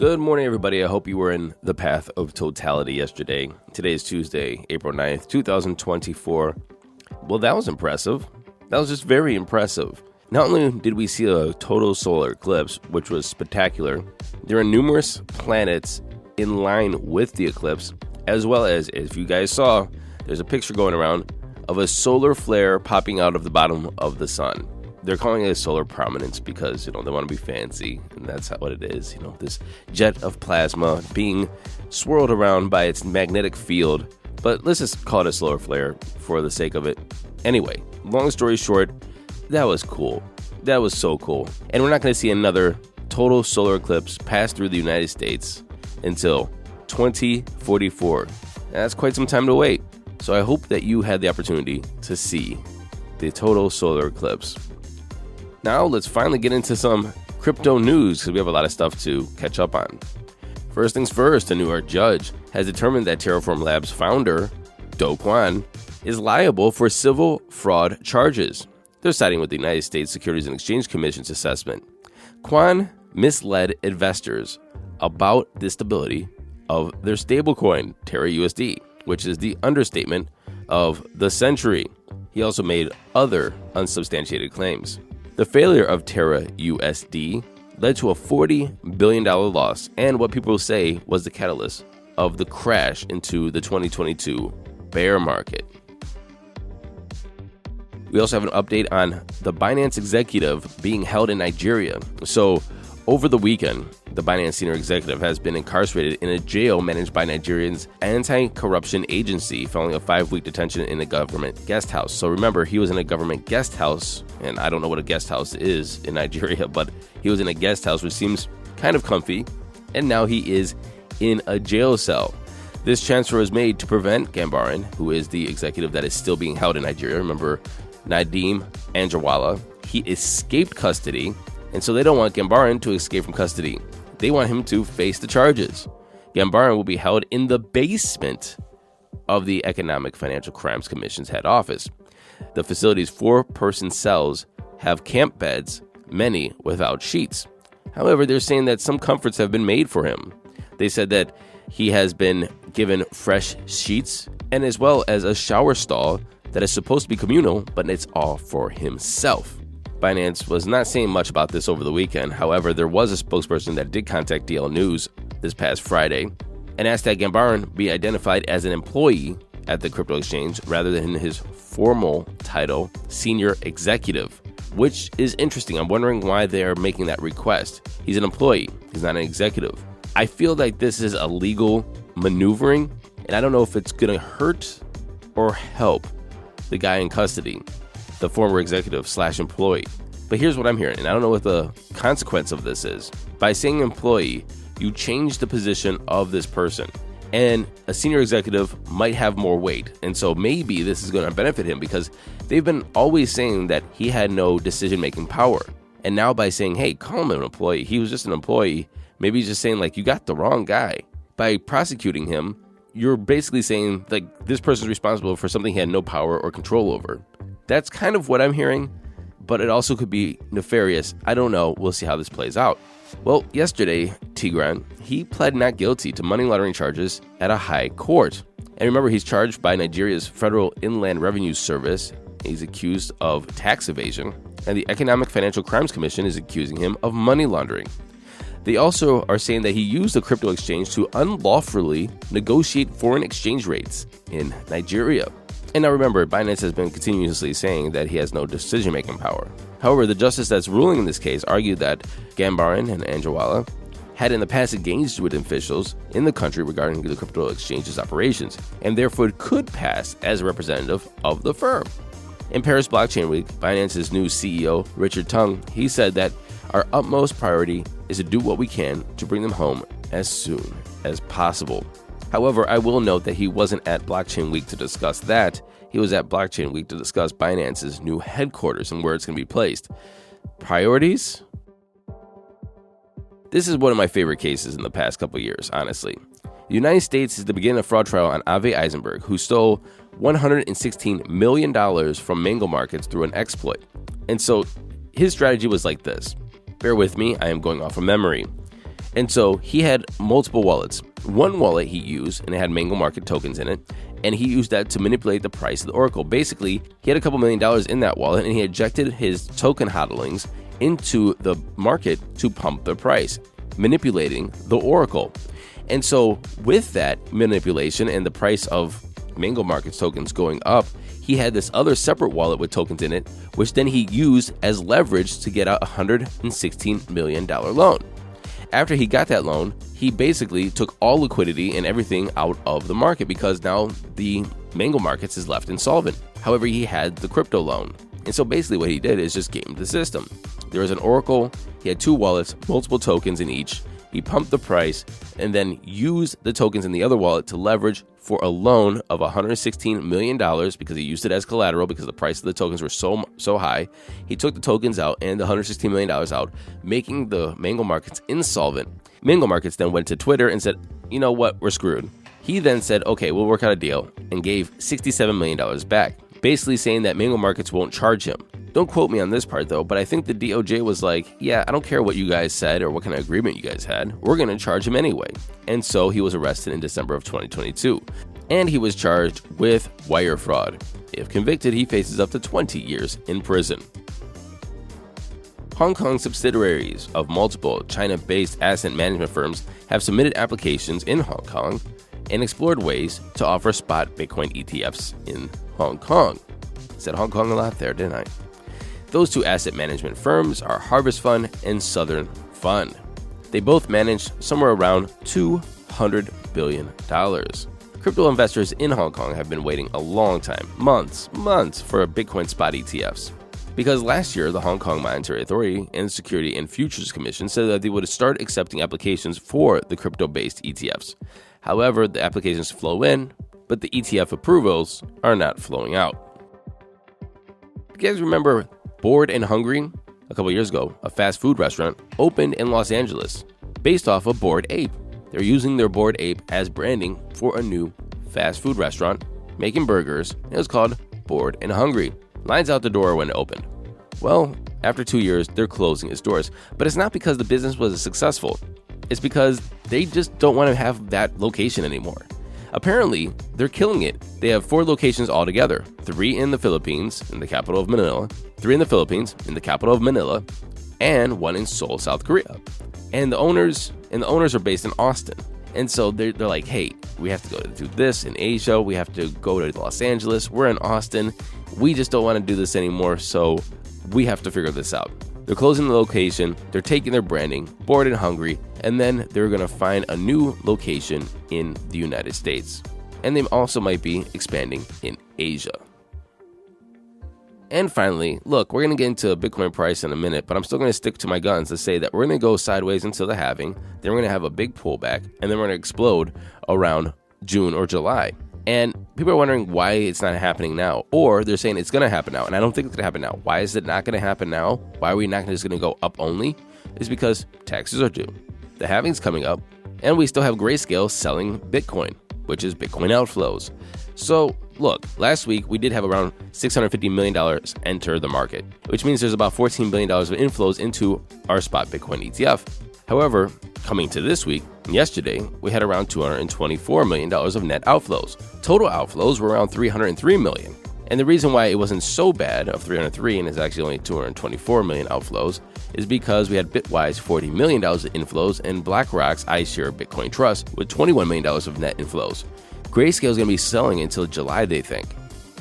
Good morning, everybody. I hope you were in the path of totality yesterday. Today is Tuesday, April 9th, 2024. Well, that was impressive. That was just very impressive. Not only did we see a total solar eclipse, which was spectacular, there are numerous planets in line with the eclipse, as well as, if you guys saw, there's a picture going around of a solar flare popping out of the bottom of the sun. They're calling it a solar prominence because, they want to be fancy, and that's what it is. This jet of plasma being swirled around by its magnetic field. But let's just call it a solar flare for the sake of it. Anyway, long story short, that was cool. That was so cool. And we're not going to see another total solar eclipse pass through the United States until 2044. That's quite some time to wait. So I hope that you had the opportunity to see the total solar eclipse. Now let's finally get into some crypto news because we have a lot of stuff to catch up on. First things first, a New York judge has determined that Terraform Labs founder, Kwon, is liable for civil fraud charges. They're siding with the United States Securities and Exchange Commission's assessment. Kwon misled investors about the stability of their stablecoin, Terra USD, which is the understatement of the century. He also made other unsubstantiated claims. The failure of Terra USD led to a $40 billion loss and what people say was the catalyst of the crash into the 2022 bear market. We also have an update on the Binance executive being held in Nigeria. So over the weekend, the Binance senior executive has been incarcerated in a jail managed by Nigeria's anti-corruption agency following a 5-week detention in a government guest house. So remember, he was in a government guest house, and I don't know what a guest house is in Nigeria, but he was in a guest house, which seems kind of comfy, and now he is in a jail cell. This transfer was made to prevent Gambaryan, who is the executive that is still being held in Nigeria. Remember, Nadeem Anjarwalla, he escaped custody, and so they don't want Gambaryan to escape from custody. They want him to face the charges. Gambaryan will be held in the basement of the Economic Financial Crimes Commission's head office. The facility's 4-person cells have camp beds, many without sheets. However, they're saying that some comforts have been made for him. They said that he has been given fresh sheets and as well as a shower stall that is supposed to be communal, but it's all for himself. Binance was not saying much about this over the weekend. However, there was a spokesperson that did contact DL News this past Friday and asked that Gambaryan be identified as an employee at the crypto exchange rather than his formal title, senior executive, which is interesting. I'm wondering why they're making that request. He's an employee. He's not an executive. I feel like this is a legal maneuvering, and I don't know if it's going to hurt or help the guy in custody, the former executive / employee. But here's what I'm hearing, and I don't know what the consequence of this is. By saying employee, you change the position of this person, and a senior executive might have more weight. And so maybe this is going to benefit him because they've been always saying that he had no decision-making power. And now by saying, hey, call him an employee, he was just an employee, maybe he's just saying, like, you got the wrong guy. By prosecuting him, you're basically saying, like, this person's responsible for something he had no power or control over. That's kind of what I'm hearing, but it also could be nefarious. I don't know. We'll see how this plays out. Well, yesterday, Tigran, he pled not guilty to money laundering charges at a high court. And remember, he's charged by Nigeria's Federal Inland Revenue Service. He's accused of tax evasion, and the Economic Financial Crimes Commission is accusing him of money laundering. They also are saying that he used the crypto exchange to unlawfully negotiate foreign exchange rates in Nigeria. And now remember, Binance has been continuously saying that he has no decision-making power. However, the justice that's ruling in this case argued that Gambaryan and Anjarwalla had in the past engaged with officials in the country regarding the crypto exchange's operations, and therefore could pass as a representative of the firm. In Paris Blockchain Week, Binance's new CEO, Richard Tung, he said that our utmost priority is to do what we can to bring them home as soon as possible. However, I will note that he wasn't at Blockchain Week to discuss that. He was at Blockchain Week to discuss Binance's new headquarters and where it's going to be placed. Priorities? This is one of my favorite cases in the past couple years, honestly. The United States is the beginning of a fraud trial on Avi Eisenberg, who stole $116 million from Mango Markets through an exploit. And so his strategy was like this. Bear with me, I am going off of memory. And so he had multiple wallets. One wallet he used, and it had Mango Market tokens in it, and he used that to manipulate the price of the Oracle. Basically, he had a couple $1 million in that wallet, and he ejected his token hodlings into the market to pump the price, manipulating the Oracle. And so with that manipulation and the price of Mango Market's tokens going up, he had this other separate wallet with tokens in it, which then he used as leverage to get a $116 million loan. After he got that loan, he basically took all liquidity and everything out of the market because now the Mango Markets is left insolvent. However, he had the crypto loan. And so basically what he did is just gamed the system. There was an Oracle, he had two wallets, multiple tokens in each. He pumped the price and then used the tokens in the other wallet to leverage for a loan of $116 million because he used it as collateral because the price of the tokens were so high. He took the tokens out and the $116 million out, making the Mango Markets insolvent. Mango Markets then went to Twitter and said, you know what, we're screwed. He then said, okay, we'll work out a deal and gave $67 million back, basically saying that Mango Markets won't charge him. Don't quote me on this part though, but I think the DOJ was like, yeah, I don't care what you guys said or what kind of agreement you guys had. We're going to charge him anyway. And so he was arrested in December of 2022. And he was charged with wire fraud. If convicted, he faces up to 20 years in prison. Hong Kong subsidiaries of multiple China-based asset management firms have submitted applications in Hong Kong and explored ways to offer spot Bitcoin ETFs in Hong Kong. Said Hong Kong a lot there, didn't I? Those two asset management firms are Harvest Fund and Southern Fund. They both manage somewhere around $200 billion. Crypto investors in Hong Kong have been waiting a long time, months for Bitcoin spot ETFs. Because last year, the Hong Kong Monetary Authority and Security and Futures Commission said that they would start accepting applications for the crypto-based ETFs. However, the applications flow in, but the ETF approvals are not flowing out. You guys remember Bored and Hungry? A couple years ago, a fast food restaurant opened in Los Angeles based off of Bored Ape. They're using their Bored Ape as branding for a new fast food restaurant making burgers. It was called Bored and Hungry. Lines out the door when it opened. Well, after 2 years, they're closing its doors. But it's not because the business was successful. It's because they just don't want to have that location anymore. Apparently, they're killing it. They have 4 locations altogether, 3 in the Philippines, in the capital of Manila, 3 in the Philippines, in the capital of Manila, and 1 in Seoul, South Korea. And the owners are based in Austin. And so they're like, hey, we have to go to do this in Asia. We have to go to Los Angeles. We're in Austin. We just don't want to do this anymore, so we have to figure this out. They're closing the location, they're taking their branding, Bored and Hungry, and then they're going to find a new location in the United States. And they also might be expanding in Asia. And finally, look, we're going to get into Bitcoin price in a minute, but I'm still going to stick to my guns to say that we're going to go sideways until the halving, then we're going to have a big pullback, and then we're going to explode around June or July. And people are wondering why it's not happening now, or they're saying it's going to happen now, and I don't think it's going to happen now. Why is it not going to happen now? Why are we not just going to go up only? It's because taxes are due, the halving's coming up, and we still have Grayscale selling Bitcoin, which is Bitcoin outflows. So look, last week we did have around $650 million enter the market, which means there's about $14 billion of inflows into our spot Bitcoin ETF. However, coming to this week, yesterday, we had around $224 million of net outflows. Total outflows were around $303 million. And the reason why it wasn't so bad of 303 and it's actually only 224 million outflows is because we had Bitwise $40 million of inflows and BlackRock's iShare Bitcoin Trust with $21 million of net inflows. Grayscale is going to be selling until July, they think.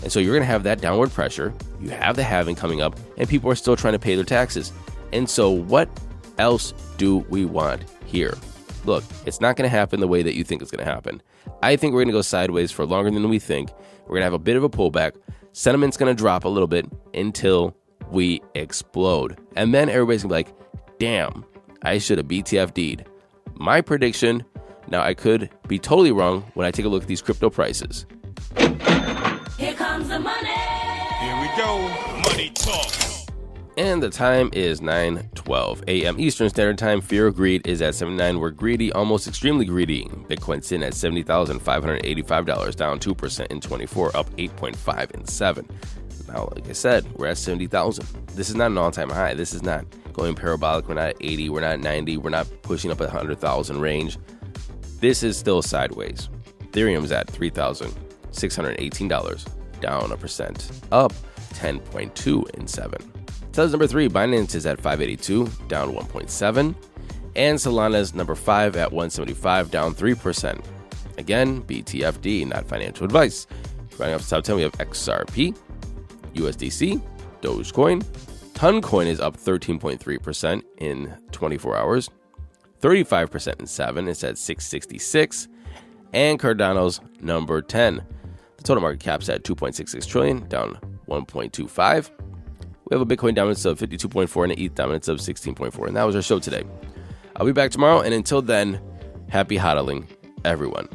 And so you're going to have that downward pressure. You have the halving coming up and people are still trying to pay their taxes. And so what else do we want here? Look, it's not going to happen the way that you think it's going to happen. I think we're going to go sideways for longer than we think. We're going to have a bit of a pullback. Sentiment's going to drop a little bit until we explode. And then everybody's going to be like, damn, I should have BTFD'd. My prediction, now I could be totally wrong when I take a look at these crypto prices. Here comes the money. Here we go. Money talk. And the time is 9:12 a.m. Eastern Standard Time. Fear of greed is at 79. We're greedy, almost extremely greedy. Bitcoin sitting at $70,585, down 2% in 24, up 8.5 in 7. Now, like I said, we're at 70,000. This is not an all-time high. This is not going parabolic. We're not at 80. We're not at 90. We're not pushing up at 100,000 range. This is still sideways. Ethereum's at $3,618, down 1%, up 10.2 in 7. Tethers number 3, Binance is at 582, down 1.7. And Solana's number 5 at 175, down 3%. Again, BTFD, not financial advice. Running off the top 10, we have XRP, USDC, Dogecoin. Toncoin is up 13.3% in 24 hours, 35% in 7. It's at 666. And Cardano's number 10. The total market cap's at 2.66 trillion, down 1.25. We have a Bitcoin dominance of 52.4 and an ETH dominance of 16.4. And that was our show today. I'll be back tomorrow. And until then, happy hodling, everyone.